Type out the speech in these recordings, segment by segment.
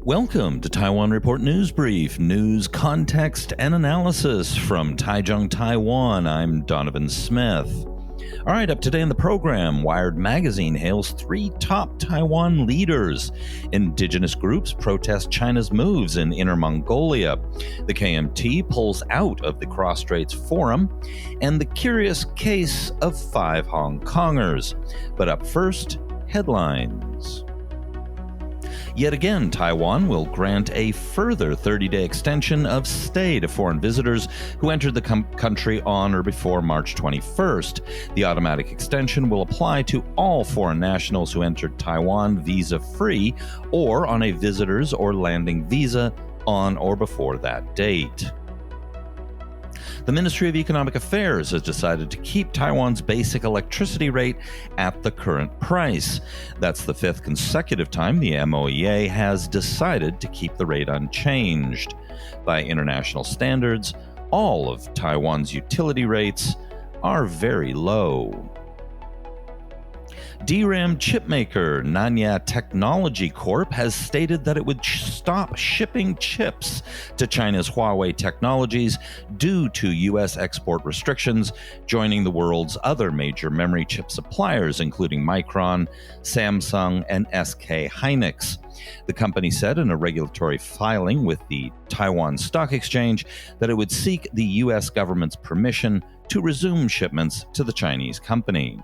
Welcome to Taiwan Report News Brief, news, context, and analysis from Taichung, Taiwan. I'm Donovan Smith. All right, up today in the program, Wired Magazine hails 3 top Taiwan leaders. Indigenous groups protest China's moves in Inner Mongolia. The KMT pulls out of the Cross-straits Forum. And the curious case of 5 Hong Kongers. But up first, headlines. Yet again, Taiwan will grant a further 30-day extension of stay to foreign visitors who entered the country on or before March 21st. The automatic extension will apply to all foreign nationals who entered Taiwan visa-free or on a visitor's or landing visa on or before that date. The Ministry of Economic Affairs has decided to keep Taiwan's basic electricity rate at the current price. That's the 5th consecutive time the MOEA has decided to keep the rate unchanged. By international standards, all of Taiwan's utility rates are very low. DRAM chipmaker Nanya Technology Corp has stated that it would stop shipping chips to China's Huawei Technologies due to U.S. export restrictions, joining the world's other major memory chip suppliers, including Micron, Samsung, and SK Hynix. The company said in a regulatory filing with the Taiwan Stock Exchange that it would seek the U.S. government's permission to resume shipments to the Chinese company.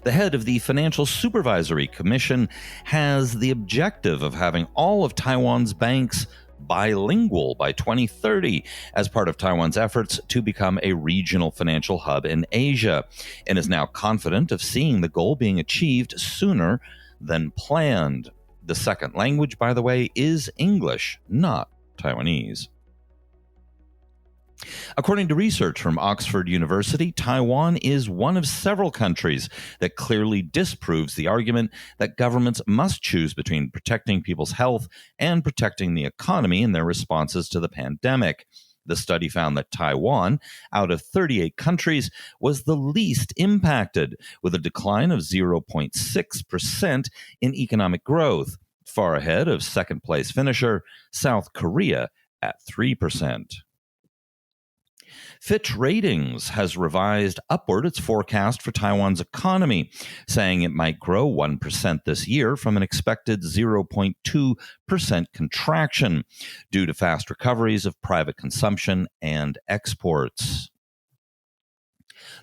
The head of the Financial Supervisory Commission has the objective of having all of Taiwan's banks bilingual by 2030 as part of Taiwan's efforts to become a regional financial hub in Asia, and is now confident of seeing the goal being achieved sooner than planned. The second language, by the way, is English, not Taiwanese. According to research from Oxford University, Taiwan is one of several countries that clearly disproves the argument that governments must choose between protecting people's health and protecting the economy in their responses to the pandemic. The study found that Taiwan, out of 38 countries, was the least impacted, with a decline of 0.6% in economic growth, far ahead of second-place finisher South Korea at 3%. Fitch Ratings has revised upward its forecast for Taiwan's economy, saying it might grow 1% this year from an expected 0.2% contraction due to fast recoveries of private consumption and exports.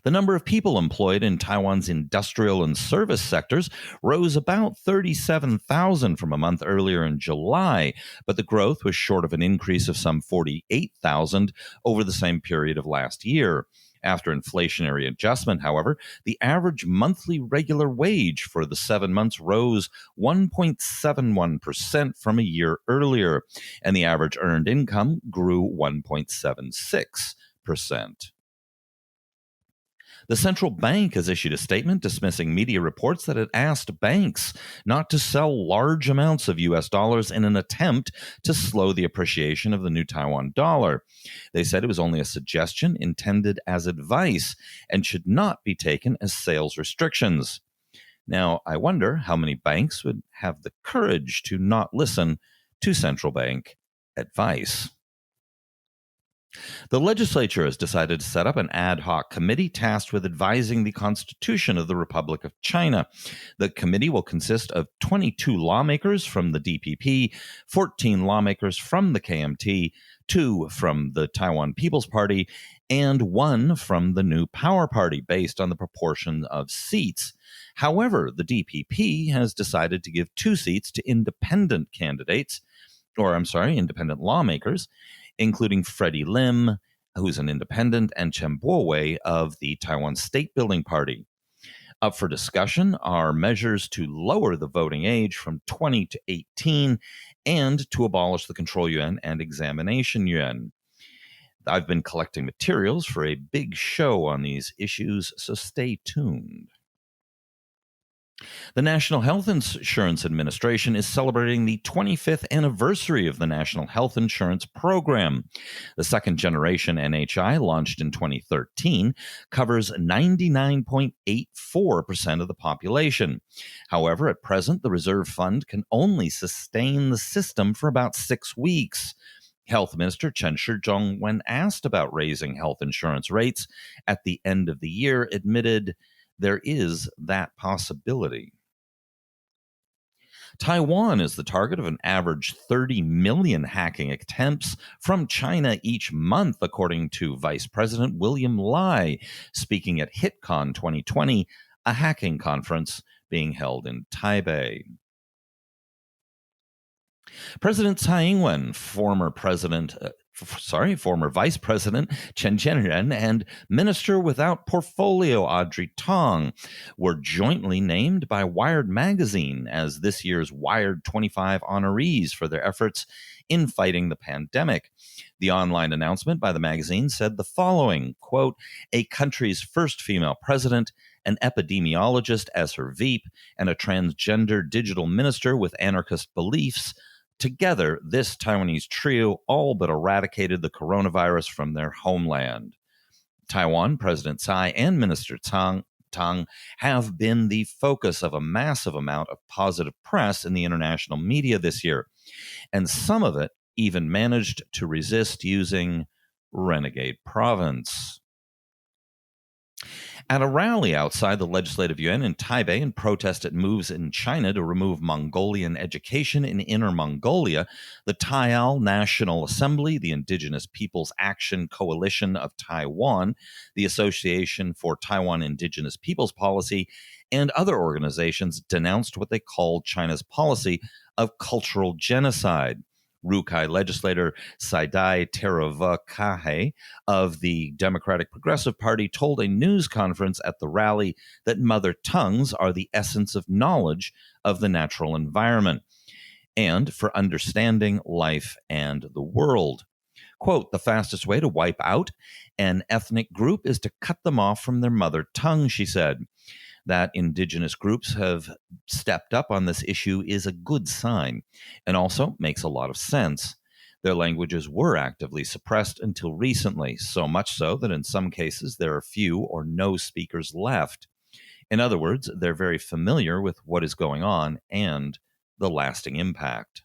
The number of people employed in Taiwan's industrial and service sectors rose about 37,000 from a month earlier in July, but the growth was short of an increase of some 48,000 over the same period of last year. After inflationary adjustment, however, the average monthly regular wage for the 7 months rose 1.71% from a year earlier, and the average earned income grew 1.76%. The central bank has issued a statement dismissing media reports that it asked banks not to sell large amounts of U.S. dollars in an attempt to slow the appreciation of the new Taiwan dollar. They said it was only a suggestion intended as advice and should not be taken as sales restrictions. Now, I wonder how many banks would have the courage to not listen to central bank advice. The legislature has decided to set up an ad hoc committee tasked with advising the Constitution of the Republic of China. The committee will consist of 22 lawmakers from the DPP, 14 lawmakers from the KMT, 2 from the Taiwan People's Party, and 1 from the New Power Party, based on the proportion of seats. However, the DPP has decided to give 2 seats to independent lawmakers, including Freddie Lim, who's an independent, and Chen Bo-wei of the Taiwan State Building Party. Up for discussion are measures to lower the voting age from 20 to 18 and to abolish the control yuan and examination yuan. I've been collecting materials for a big show on these issues, so stay tuned. The National Health Insurance Administration is celebrating the 25th anniversary of the National Health Insurance Program. The second generation NHI, launched in 2013, covers 99.84% of the population. However, at present, the Reserve Fund can only sustain the system for about 6 weeks. Health Minister Chen Shizhong, when asked about raising health insurance rates at the end of the year, admitted there is that possibility. Taiwan is the target of an average 30 million hacking attempts from China each month, according to Vice President William Lai, speaking at HitCon 2020, a hacking conference being held in Taipei. President Tsai Ing-wen, former Vice President Chen Chien-jen, and Minister without Portfolio Audrey Tang were jointly named by Wired magazine as this year's Wired 25 honorees for their efforts in fighting the pandemic. The online announcement by the magazine said the following, quote, "A country's first female president, an epidemiologist as her VP, and a transgender digital minister with anarchist beliefs. Together, this Taiwanese trio all but eradicated the coronavirus from their homeland." Taiwan, President Tsai and Minister Tang have been the focus of a massive amount of positive press in the international media this year, and some of it even managed to resist using renegade province. At a rally outside the Legislative Yuan in Taipei in protest at moves in China to remove Mongolian education in Inner Mongolia, the Taiwan National Assembly, the Indigenous Peoples Action Coalition of Taiwan, the Association for Taiwan Indigenous Peoples Policy, and other organizations denounced what they called China's policy of cultural genocide. Rukai legislator Saidai Teravakahe of the Democratic Progressive Party told a news conference at the rally that mother tongues are the essence of knowledge of the natural environment and for understanding life and the world. Quote, "The fastest way to wipe out an ethnic group is to cut them off from their mother tongue," she said. That indigenous groups have stepped up on this issue is a good sign and also makes a lot of sense. Their languages were actively suppressed until recently, so much so that in some cases there are few or no speakers left. In other words, they're very familiar with what is going on and the lasting impact.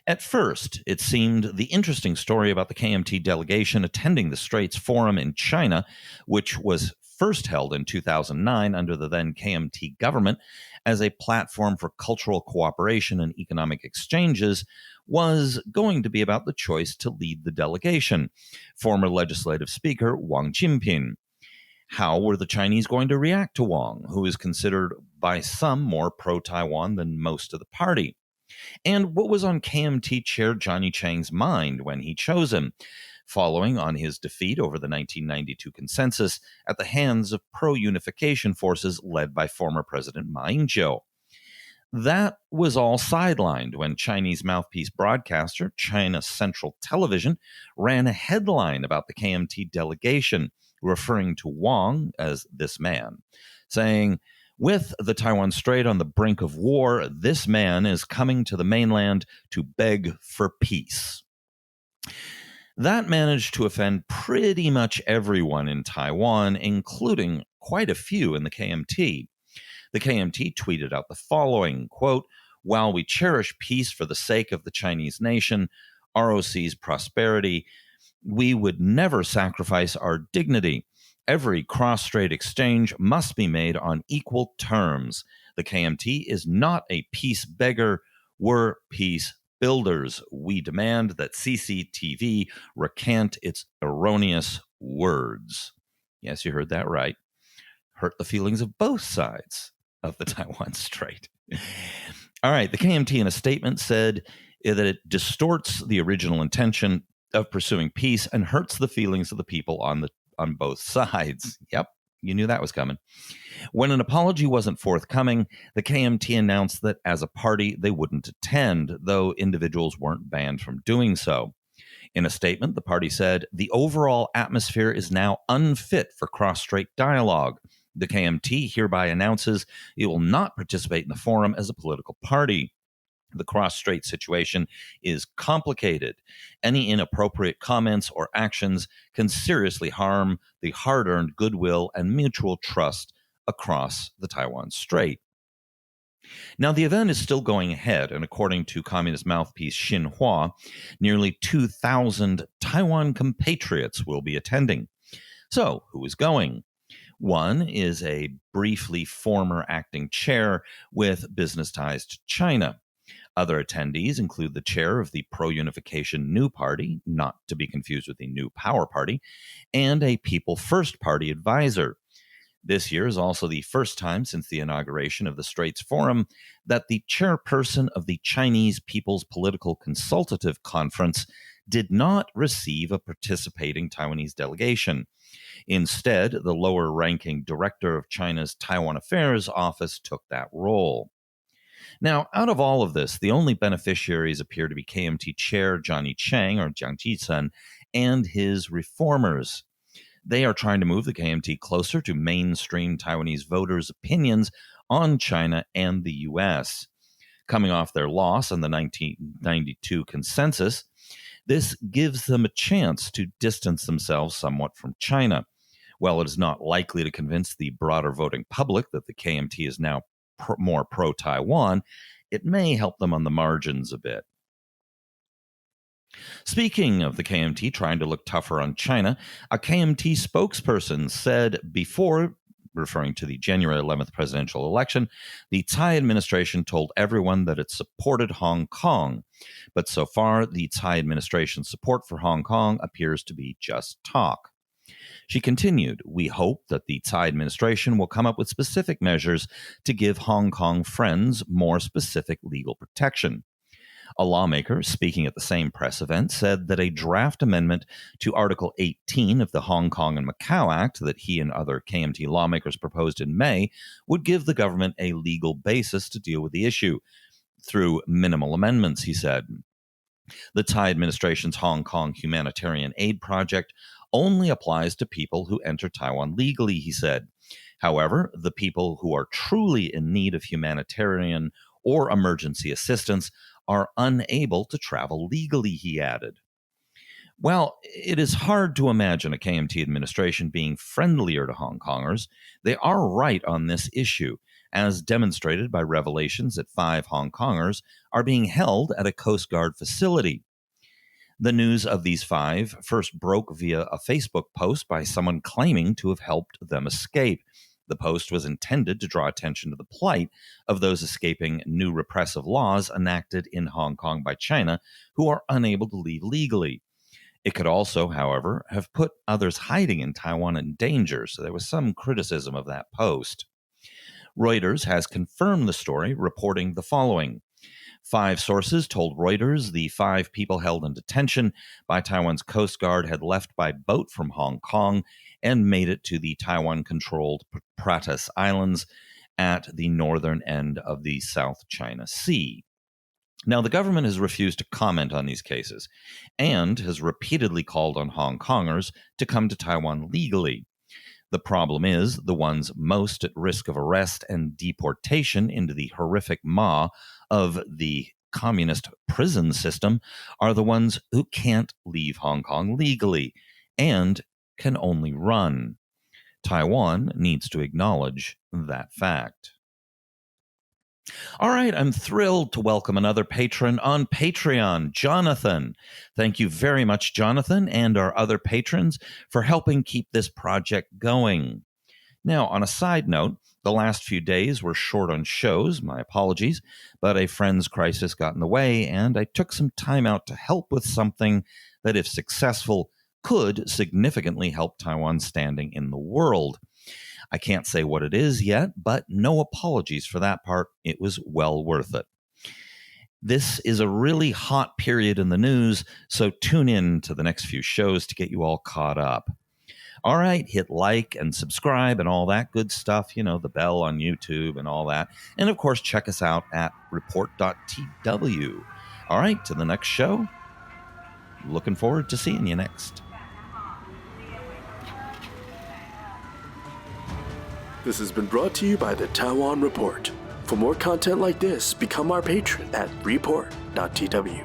At first, it seemed the interesting story about the KMT delegation attending the Straits Forum in China, which was first held in 2009 under the then KMT government as a platform for cultural cooperation and economic exchanges, was going to be about the choice to lead the delegation. Former legislative speaker Wang Jinping. How were the Chinese going to react to Wang, who is considered by some more pro-Taiwan than most of the party? And what was on KMT chair Johnny Chiang's mind when he chose him, following on his defeat over the 1992 consensus at the hands of pro-unification forces led by former President Ma Ying-jeou? That was all sidelined when Chinese mouthpiece broadcaster China Central Television ran a headline about the KMT delegation, referring to Wang as this man, saying, "With the Taiwan Strait on the brink of war, this man is coming to the mainland to beg for peace." That managed to offend pretty much everyone in Taiwan, including quite a few in the KMT. The KMT tweeted out the following, quote, "While we cherish peace for the sake of the Chinese nation, ROC's prosperity, we would never sacrifice our dignity. Every cross-strait exchange must be made on equal terms. The KMT is not a peace beggar. We're peace builders. We demand that CCTV recant its erroneous words." Yes, you heard that right. Hurt the feelings of both sides of the Taiwan Strait. All right, the KMT in a statement said that it distorts the original intention of pursuing peace and hurts the feelings of the people on both sides. Yep, you knew that was coming. When an apology wasn't forthcoming, the KMT announced that as a party, they wouldn't attend, though individuals weren't banned from doing so. In a statement, the party said, "The overall atmosphere is now unfit for cross-strait dialogue. The KMT hereby announces it will not participate in the forum as a political party. The cross-straits situation is complicated. Any inappropriate comments or actions can seriously harm the hard-earned goodwill and mutual trust across the Taiwan Strait. Now, the event is still going ahead, and according to Communist mouthpiece Xinhua, nearly 2,000 Taiwan compatriots will be attending. So, who is going? One is a briefly former acting chair with business ties to China. Other attendees include the chair of the pro-unification New Party, not to be confused with the New Power Party, and a People First Party advisor. This year is also the first time since the inauguration of the Straits Forum that the chairperson of the Chinese People's Political Consultative Conference did not receive a participating Taiwanese delegation. Instead, the lower-ranking director of China's Taiwan Affairs office took that role. Now, out of all of this, the only beneficiaries appear to be KMT chair Johnny Chang, or Jiang Jitsun, and his reformers. They are trying to move the KMT closer to mainstream Taiwanese voters' opinions on China and the U.S. Coming off their loss in the 1992 consensus, this gives them a chance to distance themselves somewhat from China. While it is not likely to convince the broader voting public that the KMT is now more pro-Taiwan, it may help them on the margins a bit. Speaking of the KMT trying to look tougher on China, a KMT spokesperson said before, referring to the January 11th presidential election, the Tsai administration told everyone that it supported Hong Kong. But so far, the Tsai administration's support for Hong Kong appears to be just talk. She continued, "We hope that the Tsai administration will come up with specific measures to give Hong Kong friends more specific legal protection." A lawmaker speaking at the same press event said that a draft amendment to Article 18 of the Hong Kong and Macau Act that he and other KMT lawmakers proposed in May would give the government a legal basis to deal with the issue through minimal amendments, he said. The Tsai administration's Hong Kong humanitarian aid project only applies to people who enter Taiwan legally, he said. However, the people who are truly in need of humanitarian or emergency assistance are unable to travel legally, he added. Well, it is hard to imagine a KMT administration being friendlier to Hong Kongers. They are right on this issue, as demonstrated by revelations that 5 Hong Kongers are being held at a Coast Guard facility. The news of these 5 first broke via a Facebook post by someone claiming to have helped them escape. The post was intended to draw attention to the plight of those escaping new repressive laws enacted in Hong Kong by China who are unable to leave legally. It could also, however, have put others hiding in Taiwan in danger, so there was some criticism of that post. Reuters has confirmed the story, reporting the following. 5 sources told Reuters the 5 people held in detention by Taiwan's Coast Guard had left by boat from Hong Kong and made it to the Taiwan-controlled Pratas Islands at the northern end of the South China Sea. Now, the government has refused to comment on these cases and has repeatedly called on Hong Kongers to come to Taiwan legally. The problem is the ones most at risk of arrest and deportation into the horrific maw of the communist prison system are the ones who can't leave Hong Kong legally and can only run. Taiwan needs to acknowledge that fact. All right, I'm thrilled to welcome another patron on Patreon, Jonathan. Thank you very much, Jonathan, and our other patrons for helping keep this project going. Now, on a side note, the last few days were short on shows, my apologies, but a friend's crisis got in the way, and I took some time out to help with something that, if successful, could significantly help Taiwan's standing in the world. I can't say what it is yet, but no apologies for that part. It was well worth it. This is a really hot period in the news, so tune in to the next few shows to get you all caught up. All right, hit like and subscribe and all that good stuff, you know, the bell on YouTube and all that. And of course, check us out at report.tw. All right, to the next show. Looking forward to seeing you next. This has been brought to you by the Taiwan Report. For more content like this, become our patron at report.tw.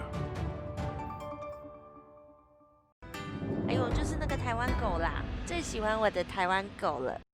哎呦，就是那个台湾狗啦，最喜欢我的台湾狗了。